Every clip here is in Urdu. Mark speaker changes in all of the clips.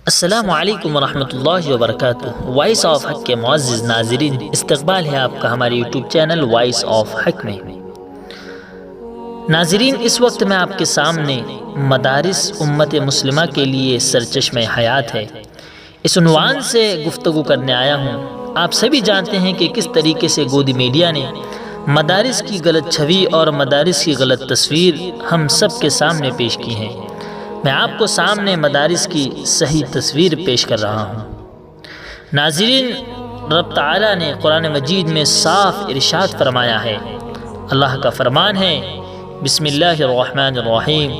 Speaker 1: السلام علیکم ورحمۃ اللہ وبرکاتہ۔ وائس آف حق کے معزز ناظرین، استقبال ہے آپ کا ہمارے یوٹیوب چینل وائس آف حق میں۔ ناظرین، اس وقت میں آپ کے سامنے مدارس امت مسلمہ کے لیے سرچشمہ حیات ہے، اس عنوان سے گفتگو کرنے آیا ہوں۔ آپ سبھی جانتے ہیں کہ کس طریقے سے گودی میڈیا نے مدارس کی غلط چھوی اور مدارس کی غلط تصویر ہم سب کے سامنے پیش کی ہیں۔ میں آپ کو سامنے مدارس کی صحیح تصویر پیش کر رہا ہوں۔ ناظرین، رب تعالیٰ نے قرآن مجید میں صاف ارشاد فرمایا ہے۔ اللہ کا فرمان ہے، بسم اللہ الرحمن الرحیم،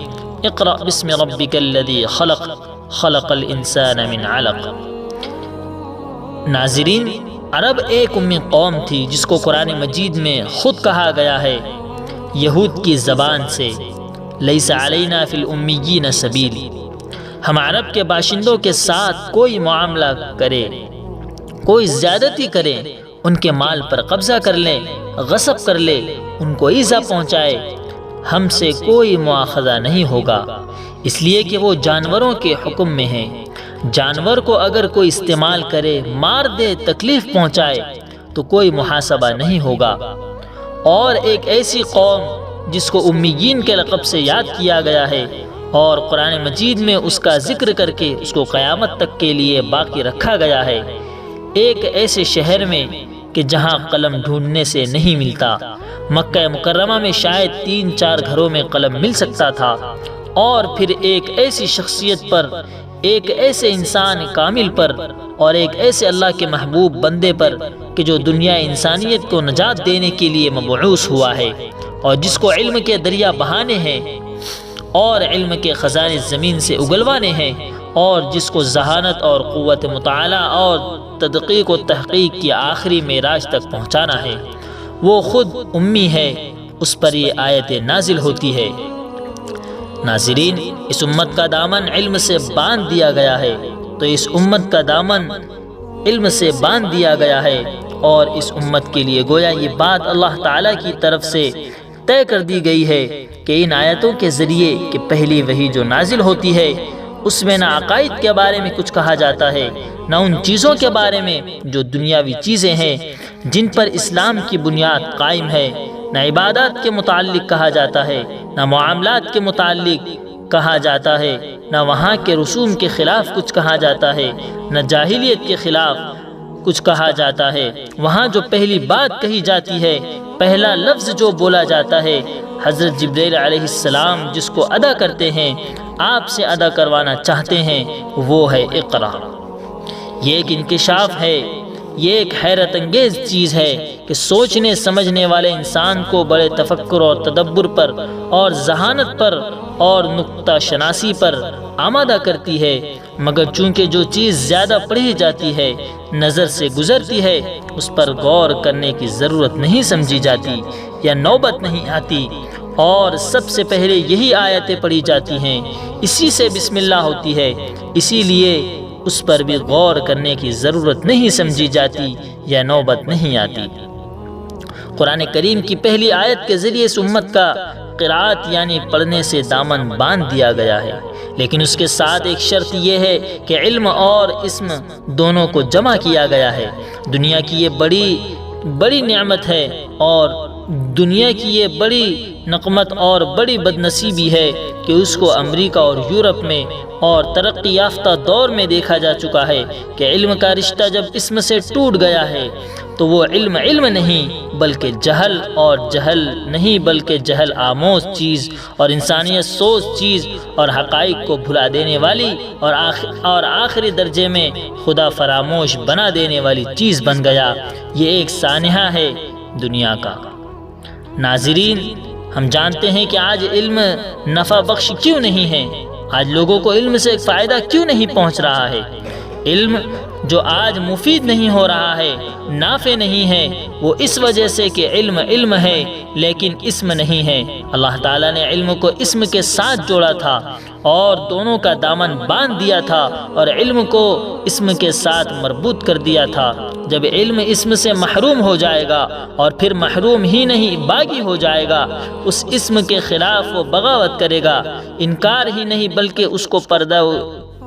Speaker 1: اقرأ بسم ربک الذی خلق، خلق الانسان من علق۔ ناظرین، عرب ایک امی قوم تھی جس کو قرآن مجید میں خود کہا گیا ہے یہود کی زبان سے، لیس علینا فی الامیین سبیل۔ ہم عرب کے باشندوں کے ساتھ کوئی معاملہ کرے، کوئی زیادتی کرے، ان کے مال پر قبضہ کر لے، غصب کر لے، ان کو ایذا پہنچائے، ہم سے کوئی مواخذہ نہیں ہوگا، اس لیے کہ وہ جانوروں کے حکم میں ہیں۔ جانور کو اگر کوئی استعمال کرے، مار دے، تکلیف پہنچائے تو کوئی محاسبہ نہیں ہوگا۔ اور ایک ایسی قوم جس کو امیین کے لقب سے یاد کیا گیا ہے اور قرآن مجید میں اس کا ذکر کر کے اس کو قیامت تک کے لیے باقی رکھا گیا ہے، ایک ایسے شہر میں کہ جہاں قلم ڈھونڈنے سے نہیں ملتا۔ مکہ مکرمہ میں شاید 3-4 گھروں میں قلم مل سکتا تھا، اور پھر ایک ایسی شخصیت پر، ایک ایسے انسان کامل پر، اور ایک ایسے اللہ کے محبوب بندے پر کہ جو دنیا انسانیت کو نجات دینے کے لیے مبعوث ہوا ہے، اور جس کو علم کے دریا بہانے ہیں اور علم کے خزانے زمین سے اگلوانے ہیں، اور جس کو ذہانت اور قوت مطالعہ اور تدقیق و تحقیق کی آخری معراج تک پہنچانا ہے، وہ خود امی ہے، اس پر یہ آیت نازل ہوتی ہے۔ ناظرین، اس امت کا دامن علم سے باندھ دیا گیا ہے، تو اس امت کا دامن علم سے باندھ دیا گیا ہے، اور اس امت کے لیے گویا یہ بات اللہ تعالیٰ کی طرف سے طے کر دی گئی ہے کہ ان آیتوں کے ذریعے کہ پہلی وحی جو نازل ہوتی ہے اس میں نہ عقائد کے بارے میں کچھ کہا جاتا ہے، نہ ان چیزوں کے بارے میں جو دنیاوی چیزیں ہیں جن پر اسلام کی بنیاد قائم ہے، نہ عبادات کے متعلق کہا جاتا ہے، نہ معاملات کے متعلق کہا جاتا ہے، نہ وہاں کے رسوم کے خلاف کچھ کہا جاتا ہے، نہ جاہلیت کے خلاف کچھ کہا جاتا ہے۔ وہاں جو پہلی بات کہی جاتی ہے، پہلا لفظ جو بولا جاتا ہے، حضرت جبرائیل علیہ السلام جس کو ادا کرتے ہیں، آپ سے ادا کروانا چاہتے ہیں، وہ ہے اقرا۔ یہ ایک انکشاف ہے، یہ ایک حیرت انگیز چیز ہے کہ سوچنے سمجھنے والے انسان کو بڑے تفکر اور تدبر پر اور ذہانت پر اور نقطہ شناسی پر آمادہ کرتی ہے، مگر چونکہ جو چیز زیادہ پڑھی جاتی ہے، نظر سے گزرتی ہے، اس پر غور کرنے کی ضرورت نہیں سمجھی جاتی یا نوبت نہیں آتی، اور سب سے پہلے یہی آیتیں پڑھی جاتی ہیں، اسی سے بسم اللہ ہوتی ہے، اسی لیے اس پر بھی غور کرنے کی ضرورت نہیں سمجھی جاتی یا نوبت نہیں آتی۔ قرآن کریم کی پہلی آیت کے ذریعے اس امت کا قرات یعنی پڑھنے سے دامن باندھ دیا گیا ہے، لیکن اس کے ساتھ ایک شرط یہ ہے کہ علم اور اسم دونوں کو جمع کیا گیا ہے۔ دنیا کی یہ بڑی نعمت ہے، اور دنیا کی یہ بڑی نقمت اور بڑی بدنصیبی ہے کہ اس کو امریکہ اور یورپ میں اور ترقی یافتہ دور میں دیکھا جا چکا ہے کہ علم کا رشتہ جب اسم سے ٹوٹ گیا ہے تو وہ علم نہیں بلکہ جہل، اور جہل نہیں بلکہ جہل آموز چیز اور انسانیت سوز چیز اور حقائق کو بھلا دینے والی اور آخری درجے میں خدا فراموش بنا دینے والی چیز بن گیا۔ یہ ایک سانحہ ہے دنیا کا۔ ناظرین، ہم جانتے ہیں کہ آج علم نفع بخش کیوں نہیں ہے، آج لوگوں کو علم سے ایک فائدہ کیوں نہیں پہنچ رہا ہے۔ علم جو آج مفید نہیں ہو رہا ہے، نافع نہیں ہے، وہ اس وجہ سے کہ علم ہے لیکن اسم نہیں ہے۔ اللہ تعالیٰ نے علم کو اسم کے ساتھ جوڑا تھا اور دونوں کا دامن باندھ دیا تھا، اور علم کو اسم کے ساتھ مربوط کر دیا تھا۔ جب علم اسم سے محروم ہو جائے گا اور پھر محروم ہی نہیں باغی ہو جائے گا، اس اسم کے خلاف وہ بغاوت کرے گا، انکار ہی نہیں بلکہ اس کو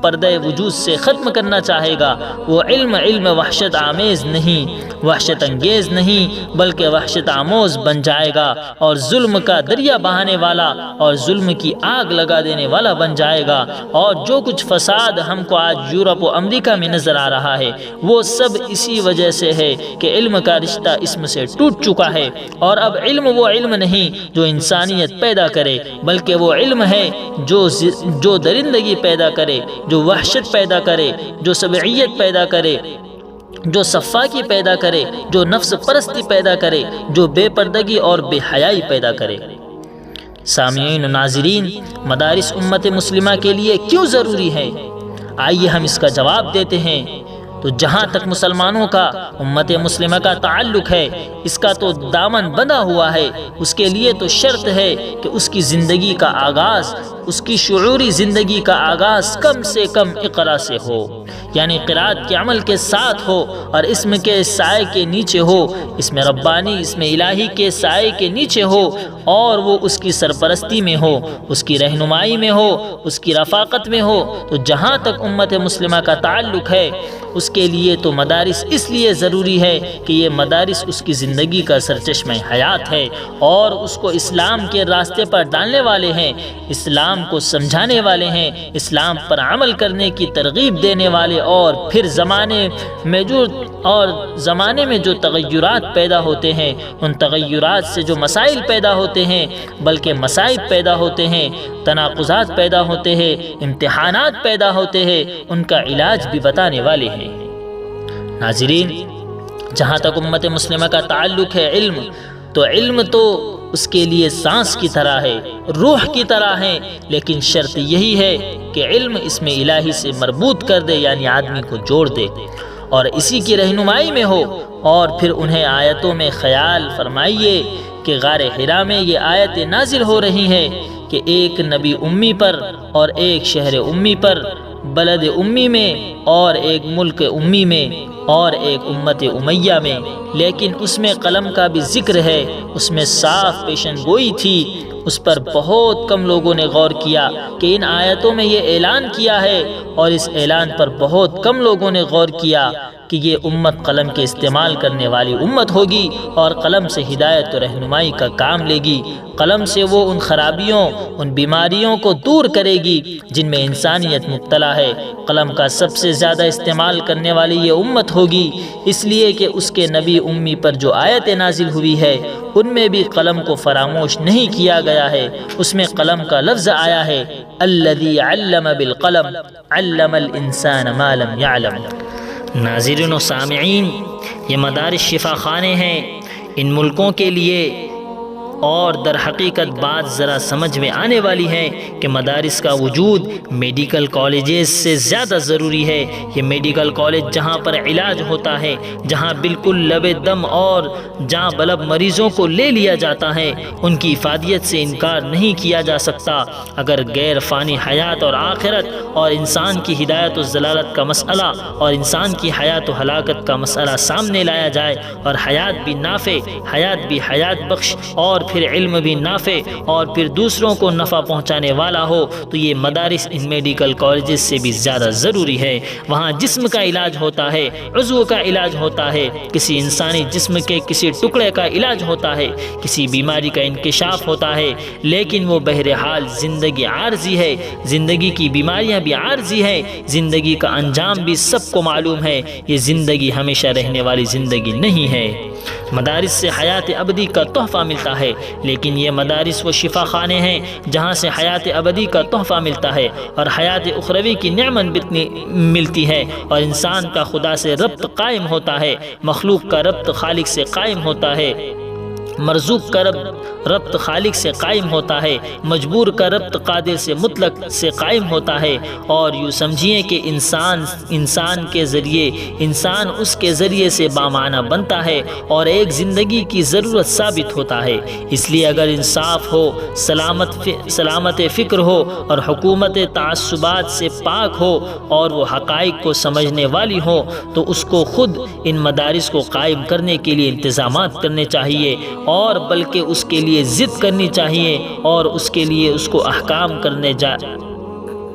Speaker 1: پردہ وجود سے ختم کرنا چاہے گا، وہ علم وحشت آمیز نہیں، وحشت انگیز نہیں، بلکہ وحشت آموز بن جائے گا اور ظلم کا دریا بہانے والا اور ظلم کی آگ لگا دینے والا بن جائے گا۔ اور جو کچھ فساد ہم کو آج یورپ و امریکہ میں نظر آ رہا ہے وہ سب اسی وجہ سے ہے کہ علم کا رشتہ اسم سے ٹوٹ چکا ہے، اور اب علم وہ علم نہیں جو انسانیت پیدا کرے، بلکہ وہ علم ہے جو درندگی پیدا کرے، جو وحشت پیدا کرے، جو سبعیت پیدا کرے، جو صفاکی پیدا کرے، جو نفس پرستی پیدا کرے، جو بے پردگی اور بے حیائی پیدا کرے۔ سامعین و ناظرین، مدارس امت مسلمہ کے لیے کیوں ضروری ہے؟ آئیے ہم اس کا جواب دیتے ہیں۔ تو جہاں تک مسلمانوں کا امت مسلمہ کا تعلق ہے، اس کا تو دامن بندھا ہوا ہے، اس کے لیے تو شرط ہے کہ اس کی زندگی کا آغاز، اس کی شعوری زندگی کا آغاز کم سے کم اقرا سے ہو، یعنی قرات کے عمل کے ساتھ ہو اور اسم کے سائے کے نیچے ہو، اسم ربانی، اسم الہی کے سائے کے نیچے ہو، اور وہ اس کی سرپرستی میں ہو، اس کی رہنمائی میں ہو، اس کی رفاقت میں ہو۔ تو جہاں تک امت مسلمہ کا تعلق ہے اس کے لیے تو مدارس اس لیے ضروری ہے کہ یہ مدارس اس کی زندگی کا سرچشمہ حیات ہے اور اس کو اسلام کے راستے پر ڈالنے والے ہیں، اسلام کو سمجھانے والے ہیں، اسلام پر عمل کرنے کی ترغیب دینے والے، اور پھر زمانے میں جو تغیرات پیدا ہوتے ہیں، ان تغیرات سے جو مسائل پیدا ہوتے ہیں، بلکہ مصائب پیدا ہوتے ہیں، تناقضات پیدا ہوتے ہیں، امتحانات پیدا ہوتے ہیں، ان کا علاج بھی بتانے والے ہیں۔ ناظرین، جہاں تک امت مسلمہ کا تعلق ہے علم تو اس کے لیے سانس کی طرح ہے، روح کی طرح ہے، لیکن شرط یہی ہے کہ علم اسم الہی سے مربوط کر دے، یعنی آدمی کو جوڑ دے اور اسی کی رہنمائی میں ہو۔ اور پھر انہیں آیتوں میں خیال فرمائیے کہ غار حرا میں یہ آیت نازل ہو رہی ہے کہ ایک نبی امی پر اور ایک شہر امی پر، بلد امی میں اور ایک ملک امی میں اور ایک امت امیہ میں، لیکن اس میں قلم کا بھی ذکر ہے، اس میں صاف پیشن گوئی تھی، اس پر بہت کم لوگوں نے غور کیا کہ ان آیتوں میں یہ اعلان کیا ہے، اور اس اعلان پر بہت کم لوگوں نے غور کیا کہ یہ امت قلم کے استعمال کرنے والی امت ہوگی اور قلم سے ہدایت و رہنمائی کا کام لے گی، قلم سے وہ ان خرابیوں، ان بیماریوں کو دور کرے گی جن میں انسانیت مبتلا ہے۔ قلم کا سب سے زیادہ استعمال کرنے والی یہ امت ہوگی، اس لیے کہ اس کے نبی امی پر جو آیت نازل ہوئی ہے ان میں بھی قلم کو فراموش نہیں کیا گیا ہے، اس میں قلم کا لفظ آیا ہے، الذی علم بالقلم علم الانسان ما لم یعلم۔ ناظرین و سامعین، یہ مدارس شفا خانے ہیں ان ملکوں کے لیے، اور در حقیقت بات ذرا سمجھ میں آنے والی ہے کہ مدارس کا وجود میڈیکل کالجز سے زیادہ ضروری ہے۔ یہ میڈیکل کالج جہاں پر علاج ہوتا ہے، جہاں بالکل لبے دم اور جاں بلب مریضوں کو لے لیا جاتا ہے، ان کی افادیت سے انکار نہیں کیا جا سکتا۔ اگر غیر فانی حیات اور آخرت اور انسان کی ہدایت و ضلالت کا مسئلہ اور انسان کی حیات و ہلاکت کا مسئلہ سامنے لایا جائے، اور حیات بھی نافع، حیات بھی حیات بخش، اور پھر علم بھی نافع، اور پھر دوسروں کو نفع پہنچانے والا ہو، تو یہ مدارس ان میڈیکل کالجز سے بھی زیادہ ضروری ہے۔ وہاں جسم کا علاج ہوتا ہے، عضو کا علاج ہوتا ہے، کسی انسانی جسم کے کسی ٹکڑے کا علاج ہوتا ہے، کسی بیماری کا انکشاف ہوتا ہے، لیکن وہ بہرحال زندگی عارضی ہے، زندگی کی بیماریاں بھی عارضی ہیں، زندگی کا انجام بھی سب کو معلوم ہے، یہ زندگی ہمیشہ رہنے والی زندگی نہیں ہے۔ مدارس سے حیات ابدی کا تحفہ ملتا ہے، لیکن یہ مدارس وہ شفا خانے ہیں جہاں سے حیات ابدی کا تحفہ ملتا ہے اور حیات اخروی کی نعمت ملتی ہے، اور انسان کا خدا سے ربط قائم ہوتا ہے، مخلوق کا ربط خالق سے قائم ہوتا ہے، مرزوق کا ربط خالق سے قائم ہوتا ہے، مجبور کا ربط قادر سے مطلق سے قائم ہوتا ہے، اور یوں سمجھیے کہ انسان اس کے ذریعے سے بامعنی بنتا ہے اور ایک زندگی کی ضرورت ثابت ہوتا ہے۔ اس لیے اگر انصاف ہو، سلامت فکر ہو اور حکومت تعصبات سے پاک ہو اور وہ حقائق کو سمجھنے والی ہو، تو اس کو خود ان مدارس کو قائم کرنے کے لیے انتظامات کرنے چاہیے، اور بلکہ اس کے لیے ضد کرنی چاہیے، اور اس کے لیے اس کو احکام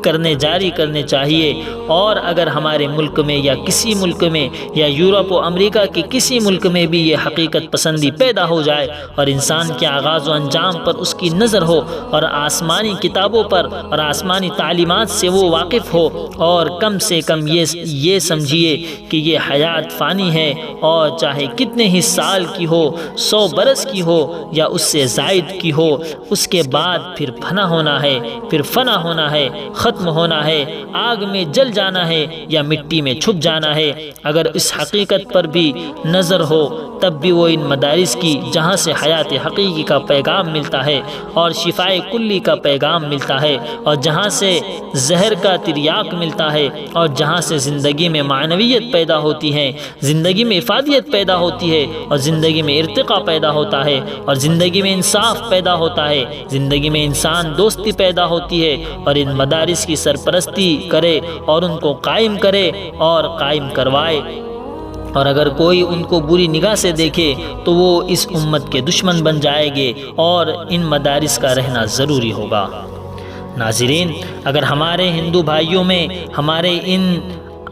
Speaker 1: جاری کرنے چاہیے۔ اور اگر ہمارے ملک میں یا کسی ملک میں یا یورپ و امریکہ کے کسی ملک میں بھی یہ حقیقت پسندی پیدا ہو جائے اور انسان کے آغاز و انجام پر اس کی نظر ہو اور آسمانی کتابوں پر اور آسمانی تعلیمات سے وہ واقف ہو اور کم سے کم یہ سمجھیے کہ یہ حیات فانی ہے اور چاہے کتنے ہی سال کی ہو، 100 برس کی ہو یا اس سے زائد کی ہو، اس کے بعد پھر فنا ہونا ہے، پھر فنا ہونا ہے، ختم ہونا ہے، آگ میں جل جانا ہے یا مٹی میں چھپ جانا ہے۔ اگر اس حقیقت پر بھی نظر ہو تب بھی وہ ان مدارس کی جہاں سے حیات حقیقی کا پیغام ملتا ہے اور شفائے کلی کا پیغام ملتا ہے اور جہاں سے زہر کا تریاق ملتا ہے اور جہاں سے زندگی میں معنویت پیدا ہوتی ہے، زندگی میں افادیت پیدا ہوتی ہے اور زندگی میں ارتقاء پیدا ہوتا ہے اور زندگی میں انصاف پیدا ہوتا ہے، زندگی میں انسان دوستی پیدا ہوتی ہے، اور ان مدارس کی سرپرستی کرے اور ان کو قائم کرے اور قائم کروائے۔ اور اگر کوئی ان کو بری نگاہ سے دیکھے تو وہ اس امت کے دشمن بن جائے گے اور ان مدارس کا رہنا ضروری ہوگا۔ ناظرین، اگر ہمارے ہندو بھائیوں میں،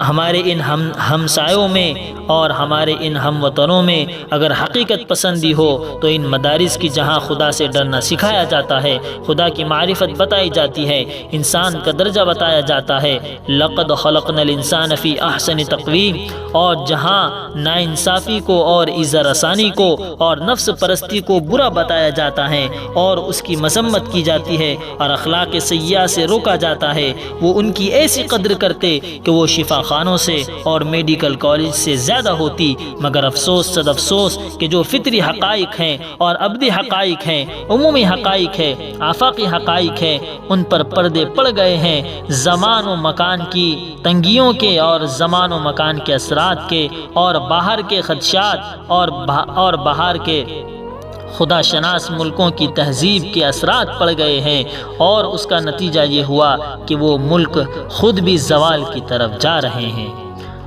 Speaker 1: ہمارے ان ہمسایوں میں اور ہمارے ان ہم وطنوں میں اگر حقیقت پسندی ہو تو ان مدارس کی جہاں خدا سے ڈرنا سکھایا جاتا ہے، خدا کی معرفت بتائی جاتی ہے، انسان کا درجہ بتایا جاتا ہے، لقد خلقنا الانسان فی احسن تقویم، اور جہاں ناانصافی کو اور ایذا رسانی کو اور نفس پرستی کو برا بتایا جاتا ہے اور اس کی مذمت کی جاتی ہے اور اخلاق سیئہ سے روکا جاتا ہے، وہ ان کی ایسی قدر کرتے کہ وہ شفا خانوں سے اور میڈیکل کالج سے زیادہ ہوتی، مگر افسوس صد افسوس کہ جو فطری حقائق ہیں اور ابدی حقائق ہیں، عمومی حقائق ہیں، آفاقی حقائق ہیں، ان پر پردے پڑ گئے ہیں، زمان و مکان کی تنگیوں کے اور زمان و مکان کے اثرات کے اور باہر کے خدشات اور باہر کے خدا شناس ملکوں کی تہذیب کے اثرات پڑ گئے ہیں، اور اس کا نتیجہ یہ ہوا کہ وہ ملک خود بھی زوال کی طرف جا رہے ہیں۔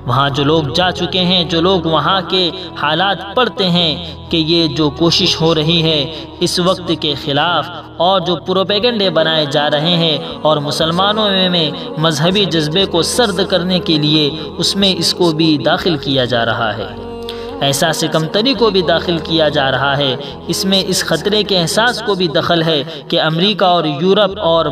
Speaker 1: وہاں جو لوگ جا چکے ہیں، جو لوگ وہاں کے حالات پڑھتے ہیں کہ یہ جو کوشش ہو رہی ہے اس وقت کے خلاف اور جو پروپیگنڈے بنائے جا رہے ہیں اور مسلمانوں میں مذہبی جذبے کو سرد کرنے کے لیے اس میں اس کو بھی داخل کیا جا رہا ہے، احساس کمتری کو بھی داخل کیا جا رہا ہے، اس میں اس خطرے کے احساس کو بھی دخل ہے کہ امریکہ اور یورپ اور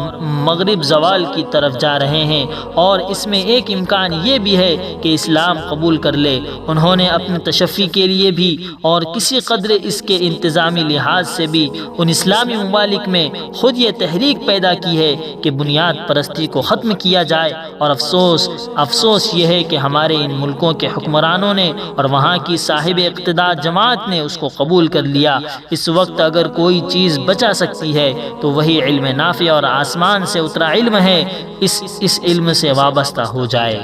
Speaker 1: مغرب زوال کی طرف جا رہے ہیں، اور اس میں ایک امکان یہ بھی ہے کہ اسلام قبول کر لے۔ انہوں نے اپنے تشفی کے لیے بھی اور کسی قدر اس کے انتظامی لحاظ سے بھی ان اسلامی ممالک میں خود یہ تحریک پیدا کی ہے کہ بنیاد پرستی کو ختم کیا جائے، اور افسوس یہ ہے کہ ہمارے ان ملکوں کے حکمرانوں نے اور وہاں کی صاحب اقتدار جماعت نے اس کو قبول کر لیا۔ اس وقت اگر کوئی چیز بچا سکتی ہے تو وہی علم نافع اور آسمان سے اترا علم ہے، اس علم سے وابستہ ہو جائے۔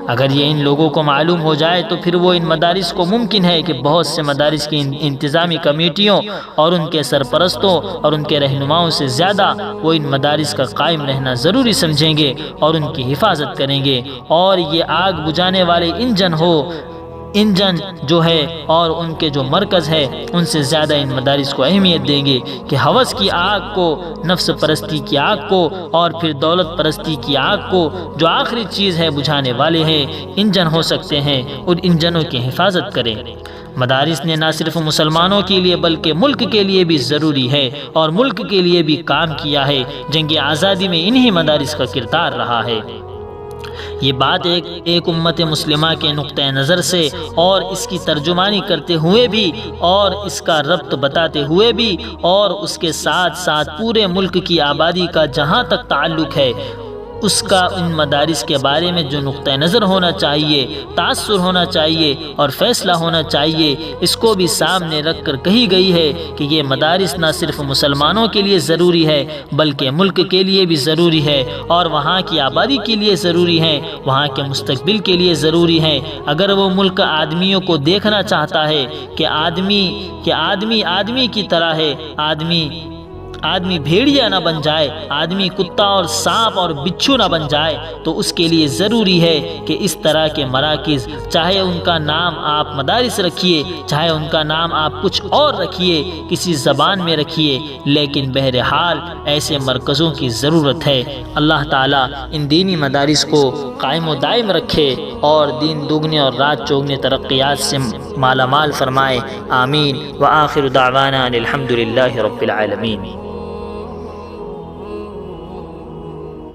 Speaker 1: اگر یہ ان لوگوں کو معلوم ہو جائے تو پھر وہ ان مدارس کو ممکن ہے کہ بہت سے مدارس کی انتظامی کمیٹیوں اور ان کے سرپرستوں اور ان کے رہنماؤں سے زیادہ وہ ان مدارس کا قائم رہنا ضروری سمجھیں گے اور ان کی حفاظت کریں گے، اور یہ آگ بجھانے والے انجن جو ہے اور ان کے جو مرکز ہے ان سے زیادہ ان مدارس کو اہمیت دیں گے کہ ہوس کی آگ کو، نفس پرستی کی آگ کو اور پھر دولت پرستی کی آگ کو جو آخری چیز ہے بجھانے والے ہیں، انجن ہو سکتے ہیں، ان انجنوں کی حفاظت کریں۔ مدارس نے نہ صرف مسلمانوں کے لیے بلکہ ملک کے لیے بھی ضروری ہے اور ملک کے لیے بھی کام کیا ہے۔ جنگ آزادی میں انہی مدارس کا کردار رہا ہے۔ یہ بات ایک امت مسلمہ کے نقطہ نظر سے اور اس کی ترجمانی کرتے ہوئے بھی اور اس کا ربط بتاتے ہوئے بھی اور اس کے ساتھ ساتھ پورے ملک کی آبادی کا جہاں تک تعلق ہے اس کا ان مدارس کے بارے میں جو نقطہ نظر ہونا چاہیے، تاثر ہونا چاہیے اور فیصلہ ہونا چاہیے، اس کو بھی سامنے رکھ کر کہی گئی ہے کہ یہ مدارس نہ صرف مسلمانوں کے لیے ضروری ہے بلکہ ملک کے لیے بھی ضروری ہے، اور وہاں کی آبادی کے لیے ضروری ہے، وہاں کے مستقبل کے لیے ضروری ہے۔ اگر وہ ملک آدمیوں کو دیکھنا چاہتا ہے کہ آدمی کی طرح ہے، آدمی بھیڑیا نہ بن جائے، آدمی کتا اور سانپ اور بچھو نہ بن جائے، تو اس کے لیے ضروری ہے کہ اس طرح کے مراکز، چاہے ان کا نام آپ مدارس رکھیے، چاہے ان کا نام آپ کچھ اور رکھیے، کسی زبان میں رکھیے، لیکن بہرحال ایسے مرکزوں کی ضرورت ہے۔ اللہ تعالیٰ ان دینی مدارس کو قائم و دائم رکھے اور دین دوگنے اور رات چوگنے ترقیات سے مالا مال فرمائے، آمین۔ وآخر دعوانا الحمد للہ رب العالمین۔